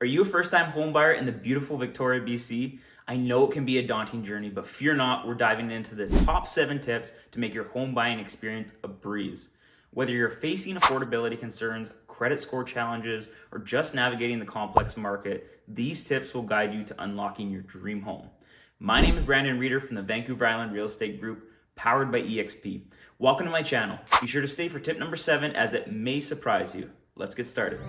Are you a first-time homebuyer in the beautiful Victoria, BC? I know it can be a daunting journey, but fear not, we're diving into the top 7 tips to make your home buying experience a breeze. Whether you're facing affordability concerns, credit score challenges, or just navigating the complex market, these tips will guide you to unlocking your dream home. My name is Brandon Reeder from the Vancouver Island Real Estate Group, powered by EXP. Welcome to my channel. Be sure to stay for tip number 7 as it may surprise you. Let's get started.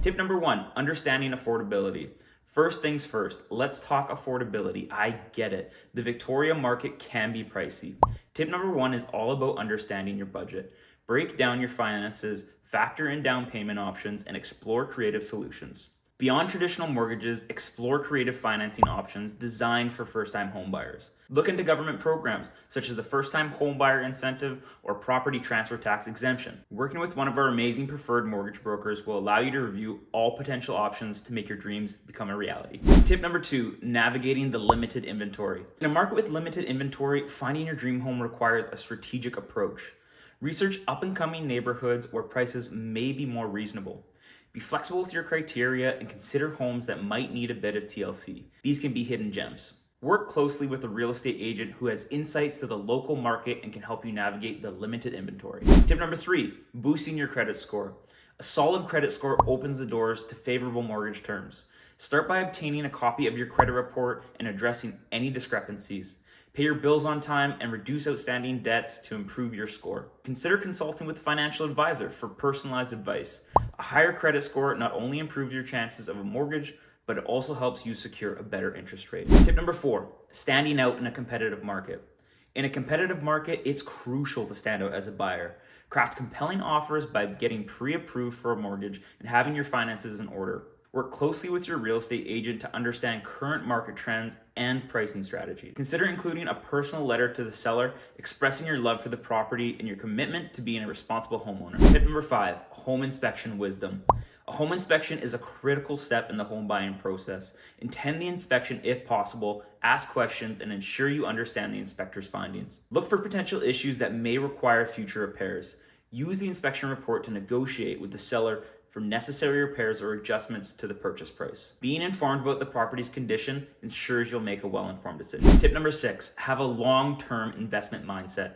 Tip number 1, understanding affordability. First things first, let's talk affordability. I get it. The Victoria market can be pricey. Tip number 1 is all about understanding your budget. Break down your finances, factor in down payment options, and explore creative solutions. Beyond traditional mortgages, explore creative financing options designed for first-time homebuyers. Look into government programs such as the First-Time Homebuyer Incentive or Property Transfer Tax Exemption. Working with one of our amazing preferred mortgage brokers will allow you to review all potential options to make your dreams become a reality. Tip number 2, navigating the limited inventory. In a market with limited inventory, finding your dream home requires a strategic approach. Research up-and-coming neighborhoods where prices may be more reasonable. Be flexible with your criteria and consider homes that might need a bit of TLC. These can be hidden gems. Work closely with a real estate agent who has insights to the local market and can help you navigate the limited inventory. Tip number 3, boosting your credit score. A solid credit score opens the doors to favorable mortgage terms. Start by obtaining a copy of your credit report and addressing any discrepancies. Pay your bills on time and reduce outstanding debts to improve your score. Consider consulting with a financial advisor for personalized advice. A higher credit score not only improves your chances of a mortgage, but it also helps you secure a better interest rate. Tip number 4, standing out in a competitive market. In a competitive market, it's crucial to stand out as a buyer. Craft compelling offers by getting pre-approved for a mortgage and having your finances in order. Work closely with your real estate agent to understand current market trends and pricing strategy. Consider including a personal letter to the seller expressing your love for the property and your commitment to being a responsible homeowner. Tip number 5, home inspection wisdom. A home inspection is a critical step in the home buying process. Attend the inspection if possible, ask questions, and ensure you understand the inspector's findings. Look for potential issues that may require future repairs. Use the inspection report to negotiate with the seller for necessary repairs or adjustments to the purchase price. Being informed about the property's condition ensures you'll make a well-informed decision. Tip number 6, have a long-term investment mindset.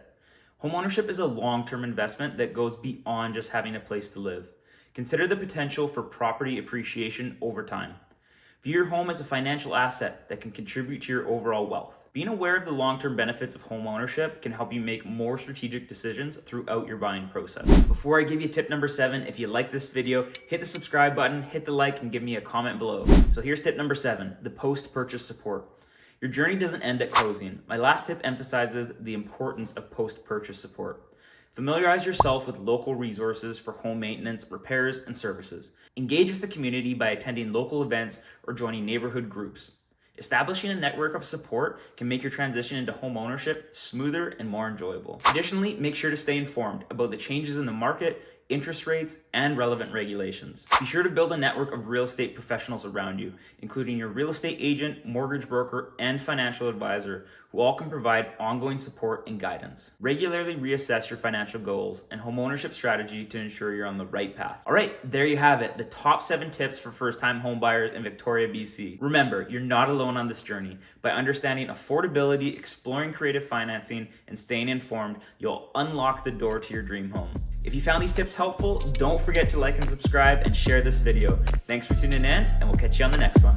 Homeownership is a long-term investment that goes beyond just having a place to live. Consider the potential for property appreciation over time. View your home as a financial asset that can contribute to your overall wealth. Being aware of the long-term benefits of home ownership can help you make more strategic decisions throughout your buying process. Before I give you tip number 7, if you like this video, hit the subscribe button, hit the like, and give me a comment below. So here's tip number 7, the post-purchase support. Your journey doesn't end at closing. My last tip emphasizes the importance of post-purchase support. Familiarize yourself with local resources for home maintenance, repairs, and services. Engage with the community by attending local events or joining neighborhood groups. Establishing a network of support can make your transition into home ownership smoother and more enjoyable. Additionally, make sure to stay informed about the changes in the market, interest rates, and relevant regulations. Be sure to build a network of real estate professionals around you, including your real estate agent, mortgage broker, and financial advisor, who all can provide ongoing support and guidance. Regularly reassess your financial goals and homeownership strategy to ensure you're on the right path. All right, there you have it, the top 7 tips for first-time homebuyers in Victoria, BC. Remember, you're not alone on this journey. By understanding affordability, exploring creative financing, and staying informed, you'll unlock the door to your dream home. If you found these tips helpful, don't forget to like and subscribe and share this video. Thanks for tuning in, and we'll catch you on the next one.